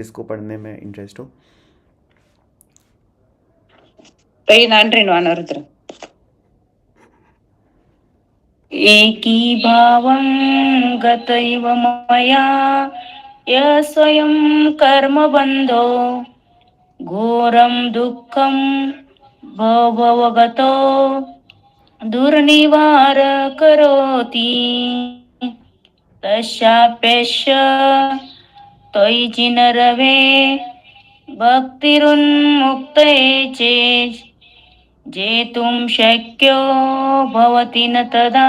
इसको पढ़ने में इंटरेस्ट हो। रुद्र एकीभावं गतैव मया य स्वयं कर्मबन्धो घोरं दुःखं भवगतो दुर्निवार करोति तस्याप्यस्य त्वयि जिनरवे भक्तिरुन्मुक्तये चेत् जेतुं शक्यो भवति न तदा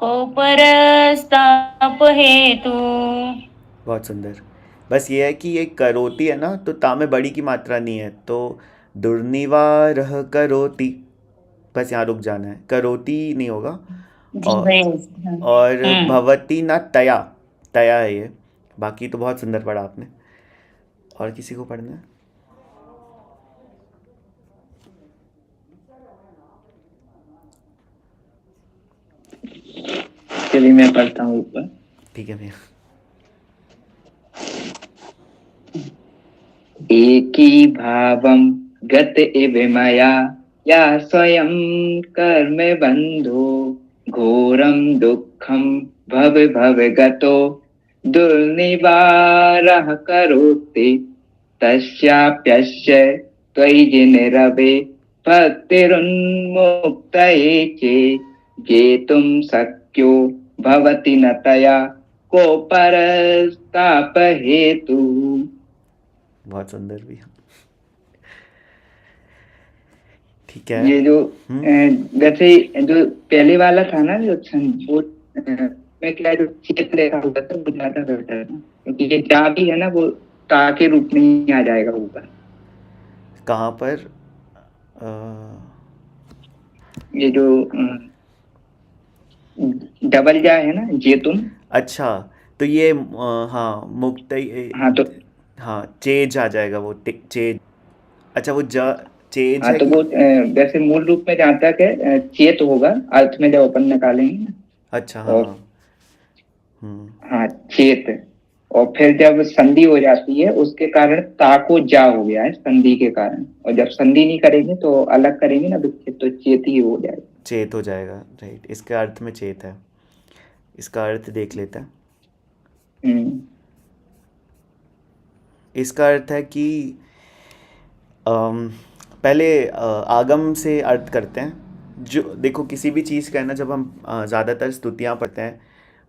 कोपरस्तापहेतु। बहुत सुंदर। बस ये है कि ये करोति है ना, तो ता में बड़ी की मात्रा नहीं है, तो दुर्निवारः करोति, बस यहाँ रुक जाना है, करोति नहीं होगा। और भवती ना तया, तया है ये। बाकी तो बहुत सुंदर पढ़ा आपने। और किसी को पढ़ना है? चलिए मैं पढ़ता हूँ ऊपर। ठीक है भैया। एकी भावम गत इव मया या स्वयं कर्म बंधो घोरम दुःखम भव भव गतो दुर्निवारः करोति तस्याप्यस्य त्वयि जिनरवे भक्तिरुन्मुक्तये चेत् जेतुं शक्यो भवति न तया कोपरस्तापहेतुः। बहुत सुंदर भी। ठीक है। ये जो वैसे जो पहले वाला था ना, जो वो में क्या जो क्षेत्र रेखा होता था वो ज्यादा बेहतर है, क्योंकि ये जा भी है ना वो ता के रूप में ही आ जाएगा ऊपर। कहाँ पर? ये जो डबल जा है ना, जे तुम। अच्छा, तो ये हाँ मुक्त, हाँ तो हाँ चेज आ जाएगा वो, चेज। अच्छा वो चेज हाँ है तो कि? वो वैसे मूल रूप में जहाँ तक है चेत होगा अर्थ में जब अपन निकालेंगे ना। अच्छा हाँ। और हाँ चेत, और फिर जब संधि हो जाती है उसके कारण ता को जा हो गया है संधि के कारण, और जब संधि नहीं करेंगे तो अलग करेंगे ना विच्छेद, तो चेत ही हो जाएगा। चेत हो जाएगा, राइट। इसका अर्थ में चेत है। इसका अर्थ देख लेते हैं। इसका अर्थ है कि पहले आगम से अर्थ करते हैं। जो देखो किसी भी चीज़ का है ना, जब हम ज़्यादातर स्तुतियाँ पढ़ते हैं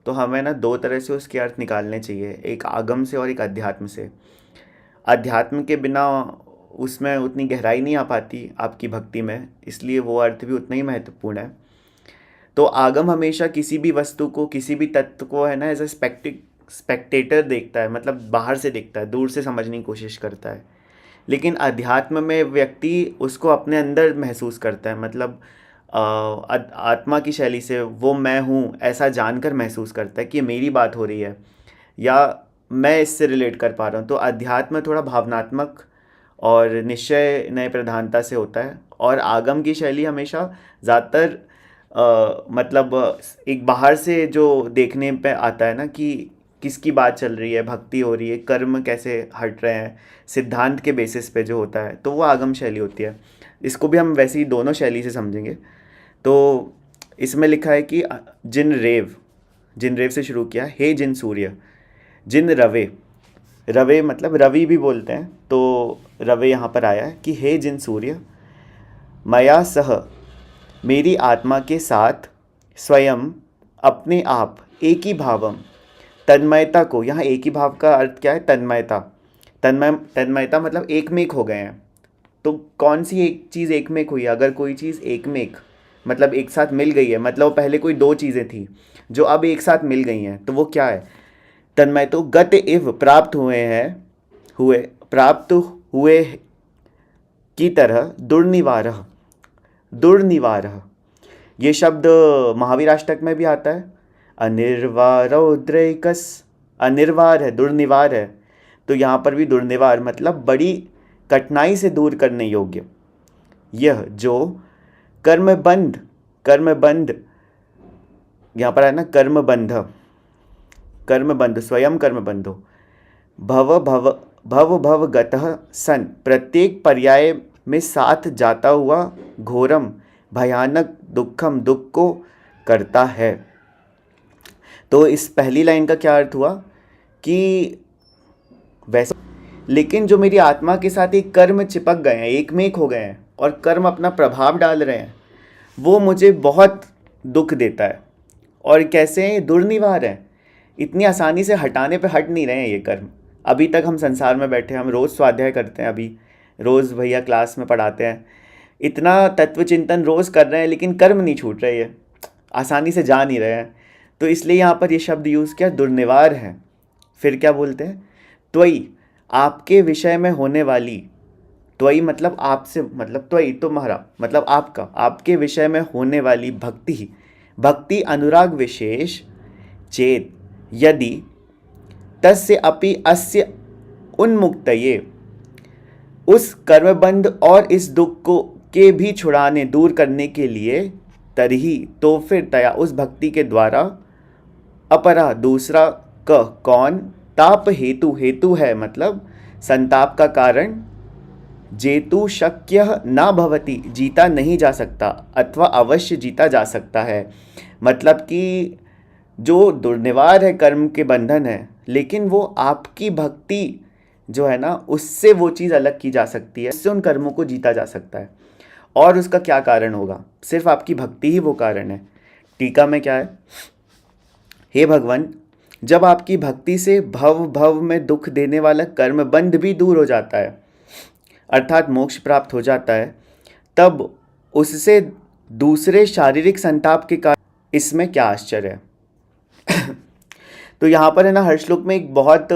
तो हमें ना दो तरह से उसके अर्थ निकालने चाहिए, एक आगम से और एक अध्यात्म से। अध्यात्म के बिना उसमें उतनी गहराई नहीं आ पाती आपकी भक्ति में, इसलिए वो अर्थ भी उतना ही महत्वपूर्ण है। तो आगम हमेशा किसी भी वस्तु को, किसी भी तत्व को है ना एज अ स्पेक्टेटर देखता है, मतलब बाहर से देखता है, दूर से समझने की कोशिश करता है। लेकिन अध्यात्म में व्यक्ति उसको अपने अंदर महसूस करता है, मतलब आत्मा की शैली से वो मैं हूँ ऐसा जानकर महसूस करता है कि ये मेरी बात हो रही है या मैं इससे रिलेट कर पा रहा हूँ। तो अध्यात्म थोड़ा भावनात्मक और निश्चय नए प्रधानता से होता है, और आगम की शैली हमेशा ज़्यादातर मतलब एक बाहर से जो देखने पे आता है ना कि किसकी बात चल रही है, भक्ति हो रही है, कर्म कैसे हट रहे हैं, सिद्धांत के बेसिस पे जो होता है, तो वो आगम शैली होती है। इसको भी हम वैसे ही दोनों शैली से समझेंगे। तो इसमें लिखा है कि जिन रेव से शुरू किया, हे जिन सूर्य, जिन रवे, रवे मतलब रवि भी बोलते हैं, तो रवे यहाँ पर आया है कि हे जिन सूर्य, मया सह, मेरी आत्मा के साथ, स्वयं अपने आप, एक ही भावम, तन्मयता को, यहाँ एक ही भाव का अर्थ क्या है? तन्मयता। तन्मयता मतलब एक में एक हो गए हैं। तो कौन सी एक चीज़ एक में एक हुई? अगर कोई चीज़ एक में एक मतलब एक साथ मिल गई है, मतलब वो पहले कोई दो चीज़ें थी जो अब एक साथ मिल गई हैं, तो वो क्या है? तन्मय। तो गत इव, प्राप्त हुए हैं, प्राप्त हुए की तरह, दुर्निवारः, दुर्निवारः, ये शब्द महावीर अष्टक में भी आता है। अनिर्वारोद्रेकस, अनिर्वार है, दुर्निवार है। तो यहाँ पर भी दुर्निवार मतलब बड़ी कठिनाई से दूर करने योग्य। यह जो कर्मबंध, कर्मबंध यहाँ पर है ना, कर्मबंध, कर्मबंध, स्वयं कर्मबंधो, भव भव भव भव गतः सन, प्रत्येक पर्याय में साथ जाता हुआ घोरम भयानक दुखम, दुख को करता है। तो इस पहली लाइन का क्या अर्थ हुआ कि वैसे, लेकिन जो मेरी आत्मा के साथ एक कर्म चिपक गए हैं, एक में एक हो गए हैं और कर्म अपना प्रभाव डाल रहे हैं, वो मुझे बहुत दुख देता है। और कैसे हैं? दुर्निवार है, इतनी आसानी से हटाने पे हट नहीं रहे हैं ये कर्म। अभी तक हम संसार में बैठे, हम रोज़ स्वाध्याय करते हैं, अभी रोज़ भैया क्लास में पढ़ाते हैं, इतना तत्व चिंतन रोज़ कर रहे हैं, लेकिन कर्म नहीं छूट रहे हैं, आसानी से जा नहीं रहे हैं। तो इसलिए यहाँ पर ये शब्द यूज़ किया, दुर्निवार है। फिर क्या बोलते हैं? त्वयि, आपके विषय में होने वाली, त्वयि मतलब आपसे, मतलब त्वयि तुम्हारा मतलब आपका, आपके विषय में होने वाली भक्ति, भक्ति अनुराग विशेष चेत यदि तस्य अपि अस्य उन्मुक्तये, उस कर्मबंध और इस दुख को के भी छुड़ाने, दूर करने के लिए, तरही तो फिर, तया उस भक्ति के द्वारा, अपरा दूसरा, कौन, ताप हेतु, हेतु है मतलब संताप का कारण, जेतु शक्य ना भवति, जीता नहीं जा सकता, अथवा अवश्य जीता जा सकता है। मतलब कि जो दुर्निवार है, कर्म के बंधन है, लेकिन वो आपकी भक्ति जो है ना, उससे वो चीज़ अलग की जा सकती है, उससे उन कर्मों को जीता जा सकता है। और उसका क्या कारण होगा? सिर्फ आपकी भक्ति ही वो कारण है। टीका में क्या है? हे भगवान, जब आपकी भक्ति से भव भव में दुख देने वाला कर्म बंध भी दूर हो जाता है, अर्थात मोक्ष प्राप्त हो जाता है, तब उससे दूसरे शारीरिक संताप के कारण इसमें क्या आश्चर्य है? तो यहाँ पर है ना, हर श्लोक में एक बहुत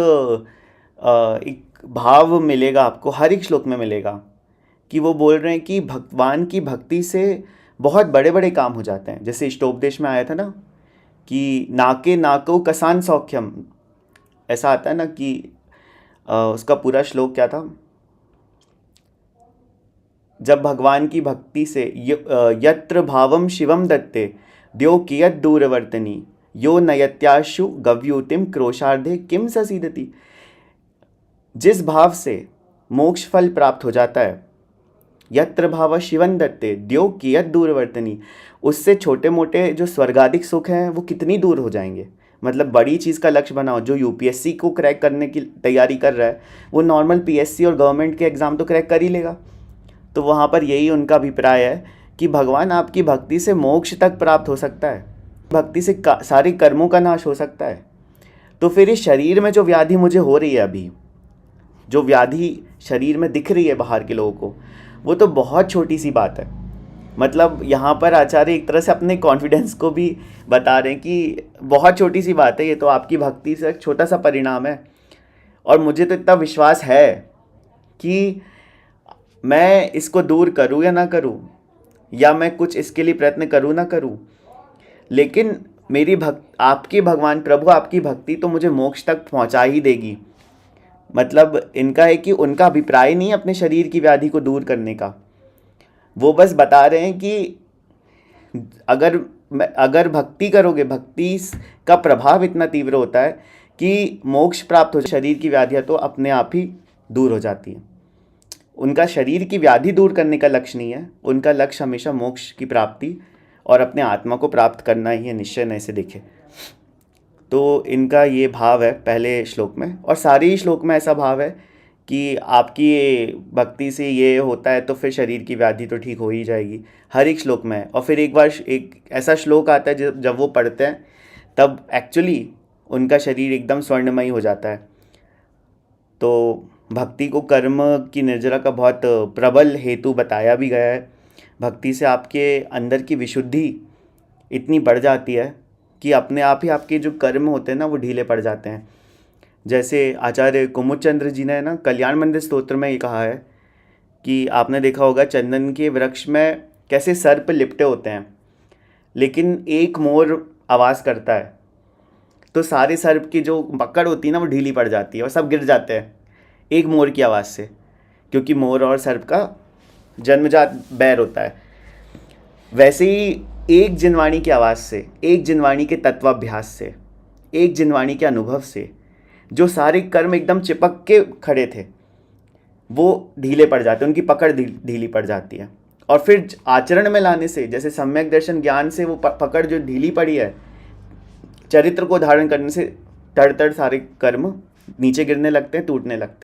एक भाव मिलेगा आपको, हर एक श्लोक में मिलेगा कि वो बोल रहे हैं कि भगवान की भक्ति से बहुत बड़े बड़े काम हो जाते हैं। जैसे इष्टोपदेश में आया था ना कि नाके नाको कसान सौख्यम, ऐसा आता है ना कि उसका पूरा श्लोक क्या था? जब भगवान की भक्ति से यत्र भावम शिवम दत्ते द्यो कियत दूरवर्तनी, यो नयत्याशु गव्यूतिम क्रोशार्धे किम ससीदति। जिस भाव से मोक्ष फल प्राप्त हो जाता है, यत्र भाव शिवं दत्ते द्यो कियत दूरवर्तनी, उससे छोटे मोटे जो स्वर्गाधिक सुख हैं वो कितनी दूर हो जाएंगे। मतलब बड़ी चीज़ का लक्ष्य बनाओ। जो यूपीएससी को क्रैक करने की तैयारी कर रहा है, वो नॉर्मल पीएससी और गवर्नमेंट के एग्ज़ाम तो क्रैक कर ही लेगा। तो वहाँ पर यही उनका अभिप्राय है कि भगवान, आपकी भक्ति से मोक्ष तक प्राप्त हो सकता है, भक्ति से सारे कर्मों का नाश हो सकता है। तो फिर इस शरीर में जो व्याधि मुझे हो रही है, अभी जो व्याधि शरीर में दिख रही है बाहर के लोगों को, वो तो बहुत छोटी सी बात है। मतलब यहाँ पर आचार्य एक तरह से अपने कॉन्फिडेंस को भी बता रहे हैं कि बहुत छोटी सी बात है, ये तो आपकी भक्ति से एक छोटा सा परिणाम है। और मुझे तो इतना विश्वास है कि मैं इसको दूर करूँ या ना करूँ, या मैं कुछ इसके लिए प्रयत्न करूँ ना करूँ, लेकिन मेरी आपकी भगवान प्रभु आपकी भक्ति तो मुझे मोक्ष तक पहुँचा ही देगी। मतलब इनका है कि उनका अभिप्राय नहीं है अपने शरीर की व्याधि को दूर करने का, वो बस बता रहे हैं कि अगर भक्ति करोगे, भक्ति का प्रभाव इतना तीव्र होता है कि मोक्ष प्राप्त हो, शरीर की व्याधियाँ तो अपने आप ही दूर हो जाती हैं। उनका शरीर की व्याधि दूर करने का लक्ष्य नहीं है, उनका लक्ष्य हमेशा मोक्ष की प्राप्ति और अपने आत्मा को प्राप्त करना ही है, निश्चय न से देखे। तो इनका ये भाव है पहले श्लोक में, और सारे ही श्लोक में ऐसा भाव है कि आपकी भक्ति से ये होता है तो फिर शरीर की व्याधि तो ठीक हो ही जाएगी, हर एक श्लोक में है। और फिर एक बार एक ऐसा श्लोक आता है जब वो पढ़ते हैं तब एक्चुअली उनका शरीर एकदम स्वर्णमयी हो जाता है। तो भक्ति को कर्म की निर्जरा का बहुत प्रबल हेतु बताया भी गया है। भक्ति से आपके अंदर की विशुद्धि इतनी बढ़ जाती है कि अपने आप ही आपके जो कर्म होते हैं ना वो ढीले पड़ जाते हैं। जैसे आचार्य कुमुदचंद्र जी ने ना कल्याण मंदिर स्तोत्र में ये कहा है कि आपने देखा होगा चंदन के वृक्ष में कैसे सर्प लिपटे होते हैं, लेकिन एक मोर आवाज़ करता है तो सारे सर्प की जो पकड़ होती है ना वो ढीली पड़ जाती है और सब गिर जाते हैं एक मोर की आवाज़ से, क्योंकि मोर और सर्प का जन्मजात बैर होता है। वैसे ही एक जिनवाणी की आवाज़ से, एक जिनवाणी के तत्वाभ्यास से, एक जिनवाणी के अनुभव से जो सारे कर्म एकदम चिपक के खड़े थे वो ढीले पड़ जाते हैं, उनकी पकड़ ढीली पड़ जाती है। और फिर आचरण में लाने से, जैसे सम्यक दर्शन ज्ञान से वो पकड़ जो ढीली पड़ी है, चरित्र को धारण करने से तड़ तड़ सारे कर्म नीचे गिरने लगते हैं, टूटने लगते हैं।